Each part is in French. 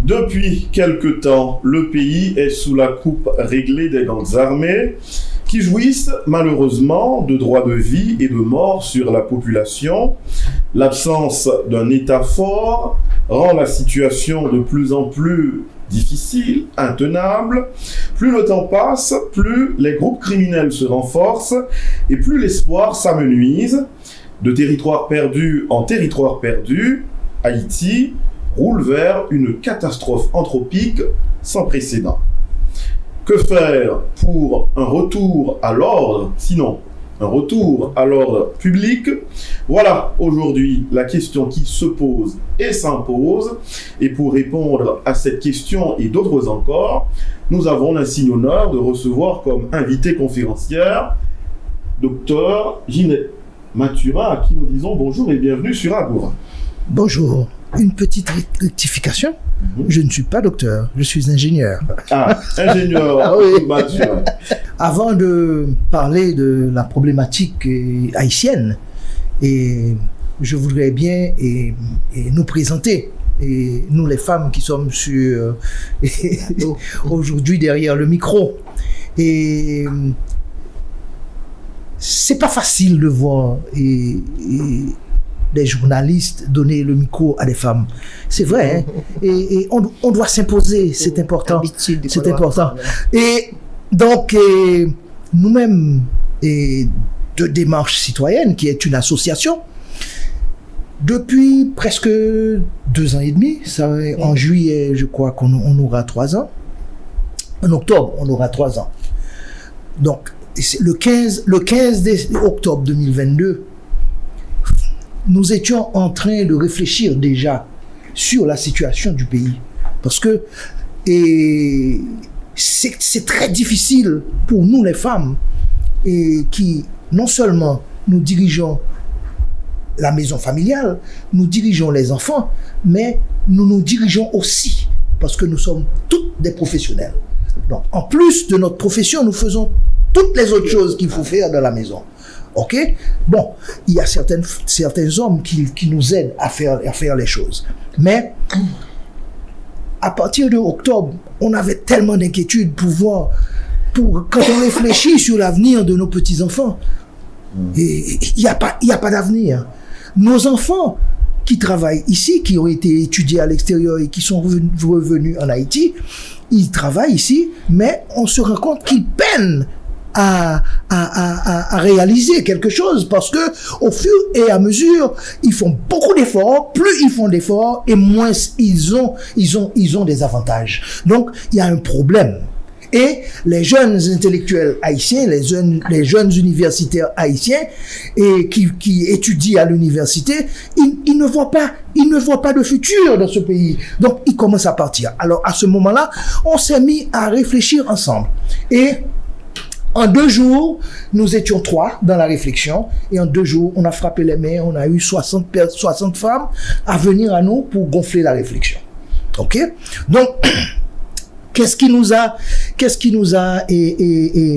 Depuis quelque temps, le pays est sous la coupe réglée des grandes armées qui jouissent malheureusement de droits de vie et de mort sur la population. L'absence d'un État fort rend la situation de plus en plus difficile, intenable. Plus le temps passe, plus les groupes criminels se renforcent et plus l'espoir s'amenuise. De territoire perdu en territoire perdu, Haïti roule vers une catastrophe anthropique sans précédent. Que faire pour un retour à l'ordre, sinon un retour à l'ordre public? Voilà aujourd'hui la question qui se pose et s'impose. Et pour répondre à cette question et d'autres encore, nous avons l'insigne honneur de recevoir comme invitée conférencière Dr Ginette Mathurin, à qui nous disons bonjour et bienvenue sur Agora. Bonjour. Une petite rectification. Je ne suis pas docteur, je suis ingénieur. Ah, ingénieur. Ah oui. Mathurin. Avant de parler de la problématique haïtienne, et je voudrais bien nous présenter, et nous les femmes qui sommes sur aujourd'hui derrière le micro. Et c'est pas facile de voir des journalistes donner le micro à des femmes. C'est vrai, hein? Et on doit s'imposer, c'est important. C'est important. Et donc, nous-mêmes, de Démarche Citoyenne, qui est une association, depuis presque 2 ans et demi, en juillet, je crois qu'on aura 3 ans. En octobre, on aura 3 ans. Donc, le 15 octobre 2022, nous étions en train de réfléchir déjà sur la situation du pays. Parce que c'est très difficile pour nous les femmes qui non seulement nous dirigeons la maison familiale, nous dirigeons les enfants, mais nous dirigeons aussi parce que nous sommes toutes des professionnels. Donc, en plus de notre profession, nous faisons toutes les autres choses qu'il faut faire dans la maison. Ok? Bon, il y a certains hommes qui nous aident à faire les choses. Mais, à partir de octobre, on avait tellement d'inquiétudes quand on réfléchit sur l'avenir de nos petits-enfants, il n'y a pas d'avenir. Nos enfants qui travaillent ici, qui ont été étudiés à l'extérieur et qui sont revenus en Haïti, ils travaillent ici, mais on se rend compte qu'ils peinent à réaliser quelque chose parce que au fur et à mesure ils font beaucoup d'efforts, plus ils font d'efforts et moins ils ont des avantages. Donc il y a un problème. Et les jeunes intellectuels haïtiens, les jeunes universitaires haïtiens et qui étudient à l'université, ils ne voient pas de futur dans ce pays. Donc ils commencent à partir. Alors à ce moment-là, on s'est mis à réfléchir ensemble. Et en 2 jours, nous étions 3 dans la réflexion et en 2 jours, on a frappé les mains, on a eu 60 femmes à venir à nous pour gonfler la réflexion. Ok? Donc, qu'est-ce qui nous a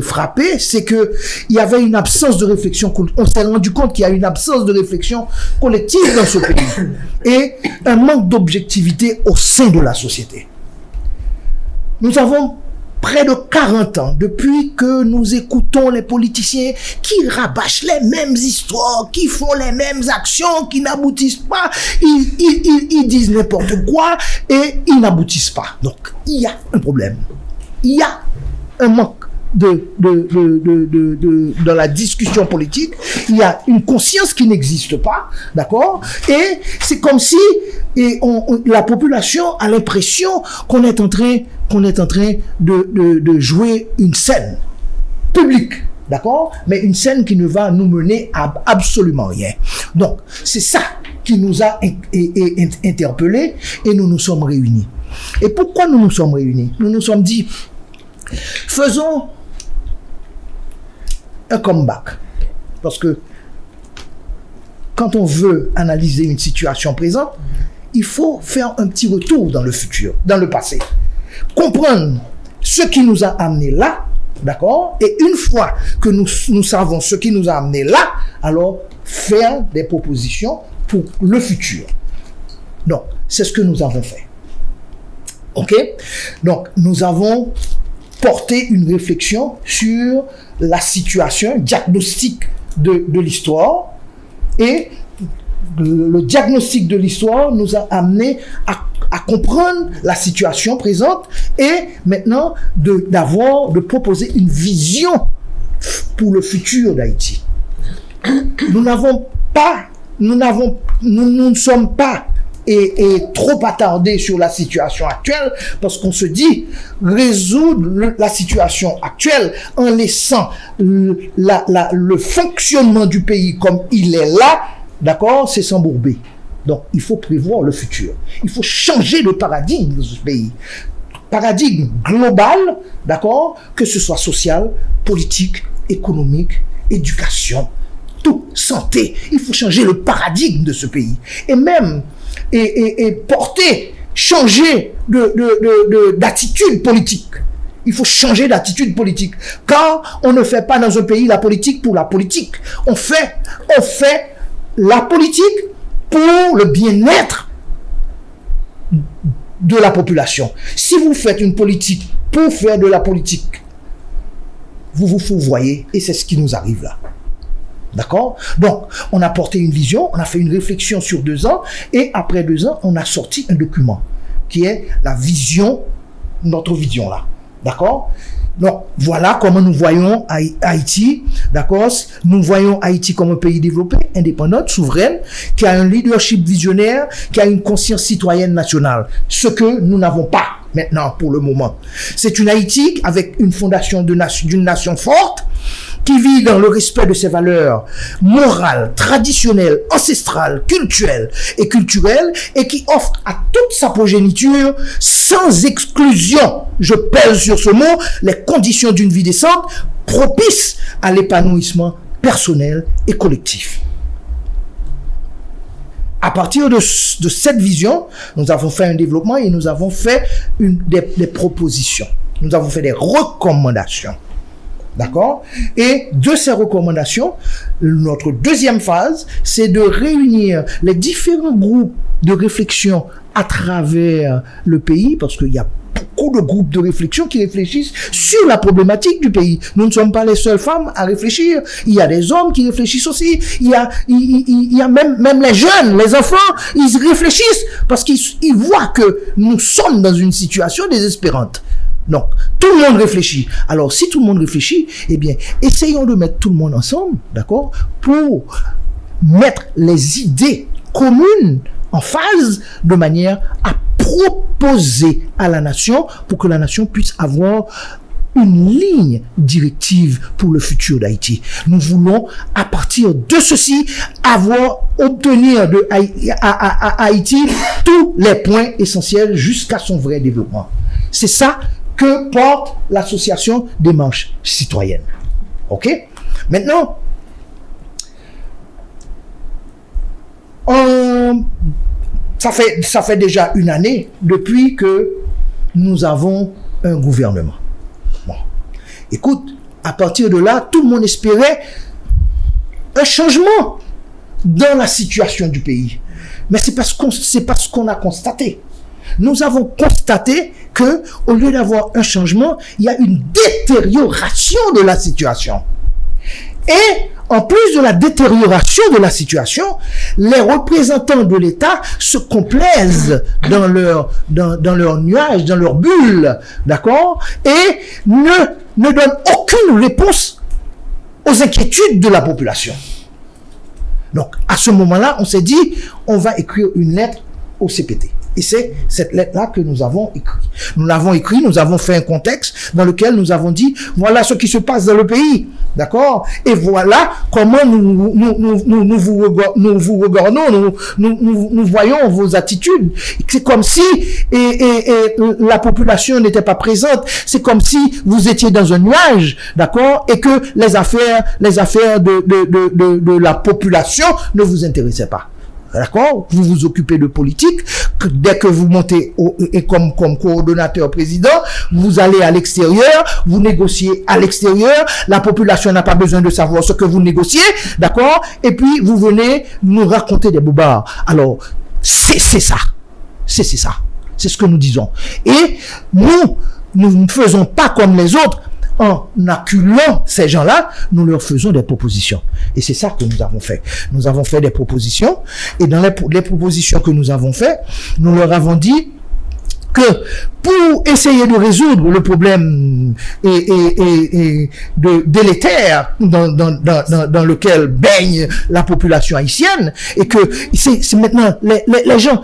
frappé, c'est que il y avait une absence de réflexion. On s'est rendu compte qu'il y a une absence de réflexion collective dans ce pays et un manque d'objectivité au sein de la société. Nous avons près de 40 ans, depuis que nous écoutons les politiciens qui rabâchent les mêmes histoires, qui font les mêmes actions, qui n'aboutissent pas, ils disent n'importe quoi et ils n'aboutissent pas. Donc, il y a un problème. Il y a un manque dans la discussion politique, il y a une conscience qui n'existe pas, d'accord? Et c'est comme si la population a l'impression qu'on est en train de jouer une scène publique, d'accord? Mais une scène qui ne va nous mener à absolument rien. Donc, c'est ça qui nous a interpellés et nous nous sommes réunis. Et pourquoi nous nous sommes réunis? Nous nous sommes dit, faisons un comeback. Parce que quand on veut analyser une situation présente, il faut faire un petit retour dans le futur, dans le passé. Comprendre ce qui nous a amené là, d'accord? Et une fois que nous savons ce qui nous a amené là, alors faire des propositions pour le futur. Donc, c'est ce que nous avons fait. OK? Donc, nous avons porté une réflexion sur la situation, diagnostic de l'histoire, et le diagnostic de l'histoire nous a amené à comprendre la situation présente et maintenant de proposer une vision pour le futur d'Haïti. Nous ne sommes pas et trop attardés sur la situation actuelle parce qu'on se dit résoudre la situation actuelle en laissant le fonctionnement du pays comme il est là, d'accord, c'est s'embourber. Donc il faut prévoir le futur. Il faut changer le paradigme de ce pays. Paradigme global, d'accord, que ce soit social, politique, économique, éducation, tout, santé. Il faut changer le paradigme de ce pays. Et même changer d'attitude politique. Il faut changer d'attitude politique. Car on ne fait pas dans un pays la politique pour la politique. On fait la politique pour le bien-être de la population. Si vous faites une politique pour faire de la politique, vous vous fourvoyez et c'est ce qui nous arrive là. D'accord? Donc, on a porté une vision, on a fait une réflexion sur 2 ans, et après 2 ans, on a sorti un document qui est la vision, notre vision là. D'accord? Donc, voilà comment nous voyons Haïti. D'accord? Nous voyons Haïti comme un pays développé, indépendant, souverain, qui a un leadership visionnaire, qui a une conscience citoyenne nationale. Ce que nous n'avons pas maintenant pour le moment. C'est une Haïti avec une fondation d'une nation forte, qui vit dans le respect de ses valeurs morales, traditionnelles, ancestrales, culturelles, et qui offre à toute sa progéniture, sans exclusion, je pèse sur ce mot, les conditions d'une vie décente, propices à l'épanouissement personnel et collectif. À partir de cette vision, nous avons fait un développement et nous avons fait des propositions. Nous avons fait des recommandations. D'accord? Et de ces recommandations, notre deuxième phase, c'est de réunir les différents groupes de réflexion à travers le pays, parce qu'il y a beaucoup de groupes de réflexion qui réfléchissent sur la problématique du pays. Nous ne sommes pas les seules femmes à réfléchir. Il y a des hommes qui réfléchissent aussi. Il y a même les jeunes, les enfants, ils réfléchissent parce qu'ils voient que nous sommes dans une situation désespérante. Donc, tout le monde réfléchit. Alors, si tout le monde réfléchit, eh bien, essayons de mettre tout le monde ensemble, d'accord, pour mettre les idées communes en phase de manière à proposer à la nation pour que la nation puisse avoir une ligne directive pour le futur d'Haïti. Nous voulons, à partir de ceci, obtenir à Haïti tous les points essentiels jusqu'à son vrai développement. C'est ça que porte l'association des marches citoyennes. OK? Maintenant, ça fait déjà 1 année depuis que nous avons un gouvernement. Bon. Écoute, à partir de là, tout le monde espérait un changement dans la situation du pays. Mais c'est parce qu'on a constaté. Nous avons constaté que, au lieu d'avoir un changement, il y a une détérioration de la situation. Et, en plus de la détérioration de la situation, les représentants de l'État se complaisent dans leur nuage, dans leur bulle, d'accord? Et ne donnent aucune réponse aux inquiétudes de la population. Donc, à ce moment-là, on s'est dit, on va écrire une lettre au CPT. Et c'est cette lettre-là que nous avons écrite. Nous l'avons écrit, nous avons fait un contexte dans lequel nous avons dit, voilà ce qui se passe dans le pays, d'accord? Et voilà comment nous vous regardons, nous voyons vos attitudes. C'est comme si la population n'était pas présente. C'est comme si vous étiez dans un nuage, d'accord? Et que les affaires de la population ne vous intéressaient pas. D'accord? Vous vous occupez de politique. Dès que vous montez comme coordonnateur président, vous allez à l'extérieur, vous négociez à l'extérieur. La population n'a pas besoin de savoir ce que vous négociez. D'accord? Et puis, vous venez nous raconter des bobards. Alors, c'est ça. C'est ça. C'est ce que nous disons. Et nous ne faisons pas comme les autres. En acculant ces gens-là, nous leur faisons des propositions. Et c'est ça que nous avons fait. Nous avons fait des propositions. Et dans les propositions que nous avons fait, nous leur avons dit que pour essayer de résoudre le problème délétère dans lequel baigne la population haïtienne, et que c'est maintenant les gens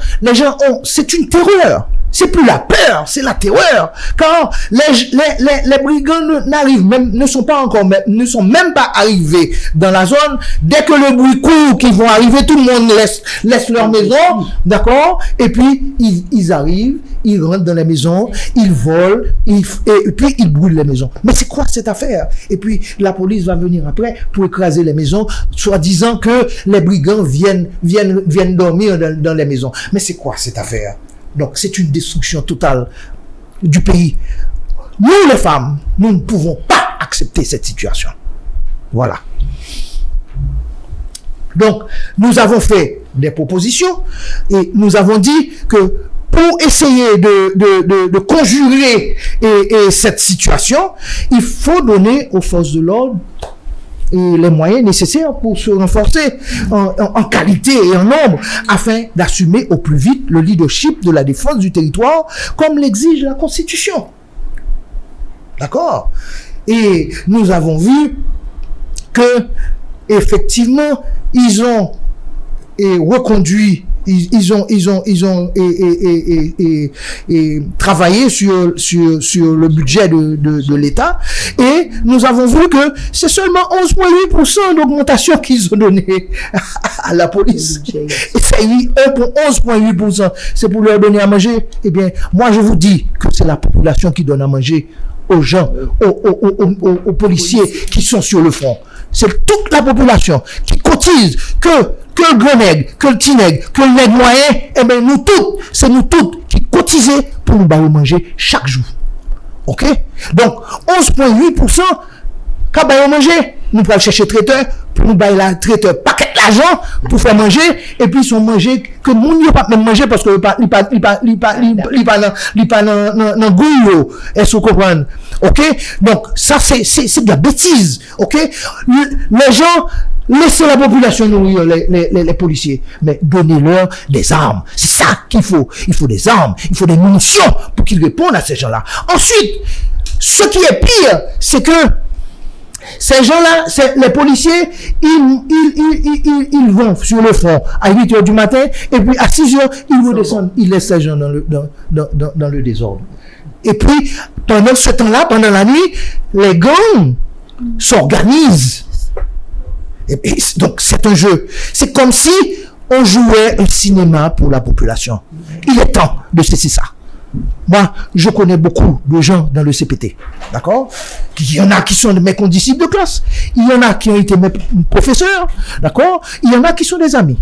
ont, c'est une terreur. C'est plus la peur, c'est la terreur. Quand les brigands n'arrivent même, ne sont même pas arrivés dans la zone. Dès que le bruit court qu'ils vont arriver, tout le monde laisse leur maison, d'accord? Et puis, ils arrivent, ils rentrent dans les maisons, ils volent, et puis ils brûlent les maisons. Mais c'est quoi cette affaire? Et puis, la police va venir après pour écraser les maisons, soit disant que les brigands viennent dormir dans les maisons. Mais c'est quoi cette affaire? Donc, c'est une destruction totale du pays. Nous, les femmes, nous ne pouvons pas accepter cette situation. Voilà. Donc, nous avons fait des propositions et nous avons dit que pour essayer de conjurer cette situation, il faut donner aux forces de l'ordre les moyens nécessaires pour se renforcer en qualité et en nombre afin d'assumer au plus vite le leadership de la défense du territoire comme l'exige la Constitution. D'accord? Et nous avons vu que effectivement ils ont reconduit, ils ont travaillé sur le budget de l'État, et nous avons vu que c'est seulement 11,8% d'augmentation qu'ils ont donné à la police. Et c'est 11,8%. C'est pour leur donner à manger. Eh bien, moi je vous dis que c'est la population qui donne à manger aux gens, aux policiers qui sont sur le front. C'est toute la population qui cotise, que le grand nègre, que le petit nègre, que le nègre moyen, eh bien c'est nous toutes qui cotisons pour nous bailler manger chaque jour. Ok? Donc, 11,8%, quand bailler manger, nous pouvons chercher traiteur, pour nous bailler la traiteur paquet d'argent pour faire manger, et puis ils sont mangés, que moun n'y a pas même manger parce que il pas dans goût, est-ce que vous comprenez? Ok? Donc, ça c'est de la bêtise. Ok? Les gens, laissez la population nourrir les policiers, mais donnez-leur des armes. C'est ça qu'il faut. Il faut des armes, il faut des munitions pour qu'ils répondent à ces gens-là. Ensuite, ce qui est pire, c'est que ces gens-là, les policiers, ils vont sur le front à 8h du matin, et puis à 6h, ils vont descendre. Ils laissent ces gens dans le désordre. Et puis, pendant ce temps-là, pendant la nuit, les gangs s'organisent. Et donc, c'est un jeu. C'est comme si on jouait un cinéma pour la population. Il est temps de cesser ça. Moi, je connais beaucoup de gens dans le CPT, d'accord? Il y en a qui sont mes condisciples de classe, il y en a qui ont été mes professeurs, d'accord? Il y en a qui sont des amis.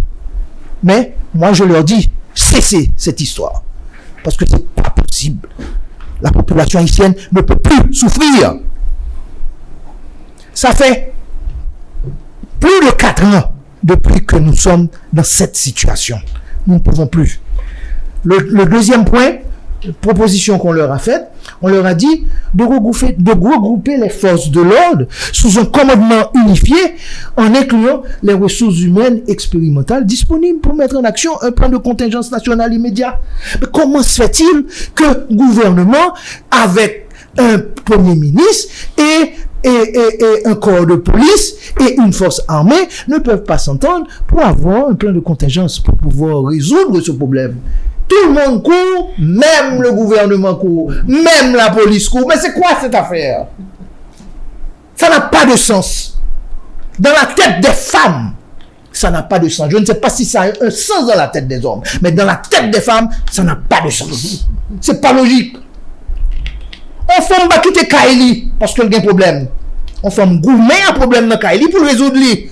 Mais moi, je leur dis, cessez cette histoire, parce que c'est pas possible. La population haïtienne ne peut plus souffrir. Ça fait plus de 4 ans depuis que nous sommes dans cette situation. Nous ne pouvons plus. Le deuxième point, proposition qu'on leur a faite, on leur a dit de regrouper les forces de l'ordre sous un commandement unifié en incluant les ressources humaines expérimentales disponibles pour mettre en action un plan de contingence nationale immédiat. Mais comment se fait-il que le gouvernement, avec un premier ministre et un corps de police et une force armée, ne peuvent pas s'entendre pour avoir un plan de contingence pour pouvoir résoudre ce problème? Tout le monde court, même le gouvernement court, même la police court. Mais c'est quoi cette affaire? Ça n'a pas de sens. Dans la tête des femmes, ça n'a pas de sens. Je ne sais pas si ça a un sens dans la tête des hommes, mais dans la tête des femmes, ça n'a pas de sens. C'est pas logique. On fait pas quitter Kaili parce qu'il y a un problème. On fait gourmet un problème dans Kaili pour le résoudre. Il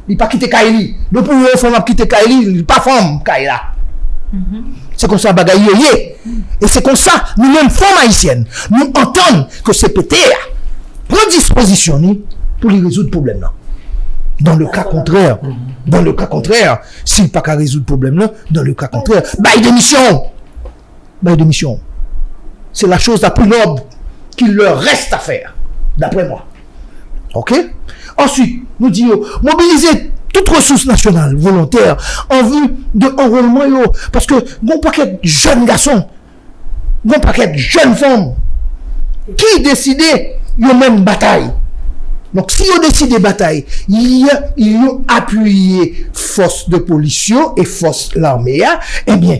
n'a pas quitté Kaili. Donc pour le faire quitter Kaili, il n'a pas femme Kaila. C'est comme ça bagaille. Et c'est comme ça, nous-mêmes, femmes haïtiennes, nous entendons que CPT prend disposition pour lui résoudre le problème là. Dans le cas contraire, s'il n'a pas qu'à résoudre le problème là, dans le cas contraire, bail démission. de mission. C'est la chose la plus noble qu'il leur reste à faire, d'après moi. OK? Ensuite, nous disons, mobiliser toute ressource nationale volontaire en vue de enrôlement, parce que bon paquet de jeunes garçons, bon paquet de jeunes femmes, qui décident, ils ont même bataille. Donc, si ils décident de bataille, ils ont appuyé force de police et force l'armée, eh bien,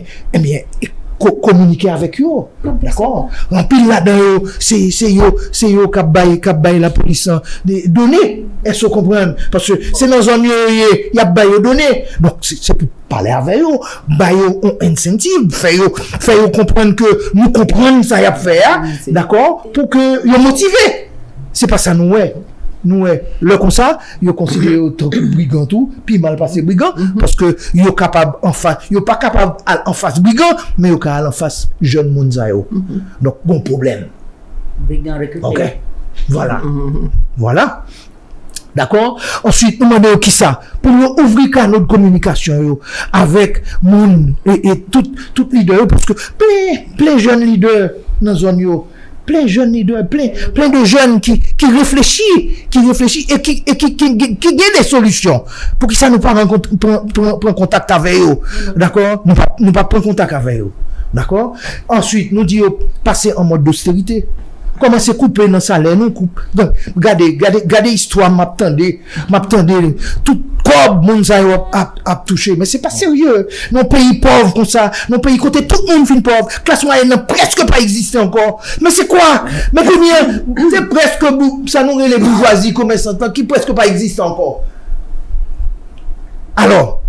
communiquer avec eux. D'accord? En pile là-dedans, c'est eux qui baillent la police des données. Est-ce que vous comprenez? Parce que c'est dans un lieu, il y a baillé données. Donc, c'est pour parler avec eux, baillé un incentive, faire comprendre que nous comprenons ça y a fait, d'accord? Pour que ils motivés. C'est pas ça, nous, le comme ça, ils considèrent trop brigand tout, puis mal passé brigand, parce que ils sont capables en face, ils pas capables en face brigand, mais ils sont en face jeune monde ça yo. Donc bon problème. Brigand recruté. OK. Voilà. Voilà. D'accord? Ensuite, nous demandons qui ça? Pour nous ouvrir canaux de communication yo, avec monde et tout leader, parce que plein jeunes leaders dans zone yo, plein de jeunes leaders, plein de jeunes qui réfléchissent et qui gagnent des solutions. Pour que ça nous pas prendre contact avec eux. D'accord? Nous pas prendre contact avec eux. D'accord? Ensuite, nous disons passer en mode d'austérité. Comment c'est coupé dans le salaire, nous coupe. Donc, regardez l'histoire, m'attendez, tout corps, moun sa yo a touché. Mais c'est pas sérieux. Nos pays pauvres comme ça, nos pays côté tout le monde fin pauvre, classe moyenne n'a presque pas existé encore. Mais c'est quoi? Mais combien? C'est presque, ça nous les bourgeoisies commerçantes qui presque pas existent encore. Alors,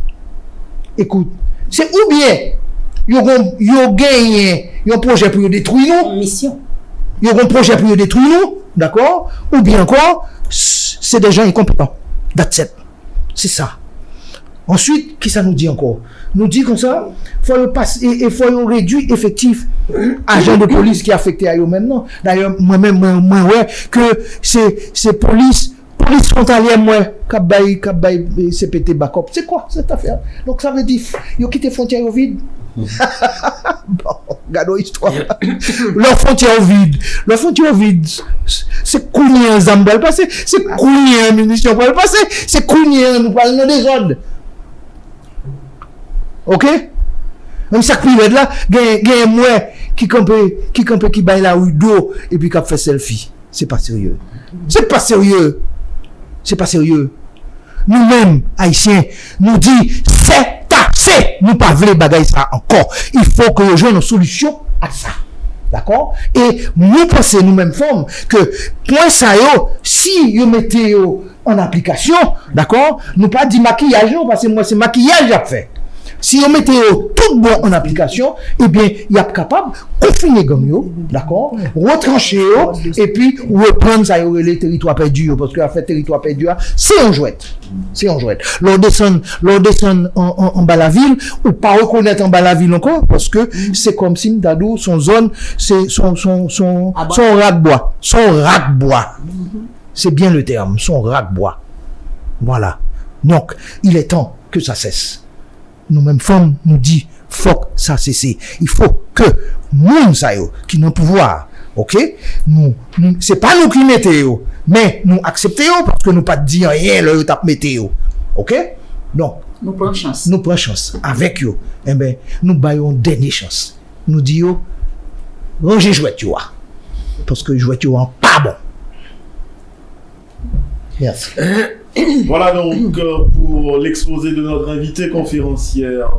écoute, c'est ou bien, yo gagné, un projet pour détruire nous. Mission. Il y a un projet pour détruire nous, d'accord? Ou bien encore, c'est des gens incompétents. That's it. C'est ça. Ensuite, qui ça nous dit encore? Nous dit comme ça, il faut réduire l'effectif agent de police qui est affecté à eux maintenant. D'ailleurs, moi-même, ouais, que c'est police frontalière, moi, qui CPT backup. C'est quoi cette affaire? Donc ça veut dire, ils ont quitté frontière au vide. Bon, regardons l'histoire. Leur frontière vide, c'est combien Zambal passé, c'est combien munitions pour le passer, c'est combien nous parlons des ordres. Ok? Même ça qui est là, gagne moi qui baille la rue d'eau et puis qui fait selfie. C'est pas sérieux. Nous-mêmes, Haïtiens, nous dit c'est assez. Nous pas voulons bagaille ça encore. Il faut que nous jouions une solution à ça. D'accord? Et nous pensons nous-mêmes femmes que point ça si vous mettez en application, d'accord? Nous pas dit maquillage parce que moi c'est maquillage à faire. Si on mettait tout bon en application, eh bien, il y a capable de confiner comme d'accord? Retrancher et puis reprendre ça les territoires perdus parce que la fait territoire perdu, c'est un jouet. L'on descend en bas la ville ou pas reconnaître en bas la ville encore parce que c'est comme si Mdadou, son zone, c'est son rack-bois. C'est bien le terme, son rack-bois. Voilà. Donc, il est temps que ça cesse. Nous-mêmes femmes nous dit faut que ça cesse. Il faut que nous qui n'ont pouvoir, ok, nous c'est pas nous qui mettons, mais nous acceptons parce que nous pas dire rien le tape mettez, ok. Donc nous prenons chance. Avec eux. Eh ben nous baillons dernière chance. Nous disons rangez jouet tu vois parce que jouet tu vois pas bon. Merci. Voilà donc pour l'exposé de notre invité conférencière.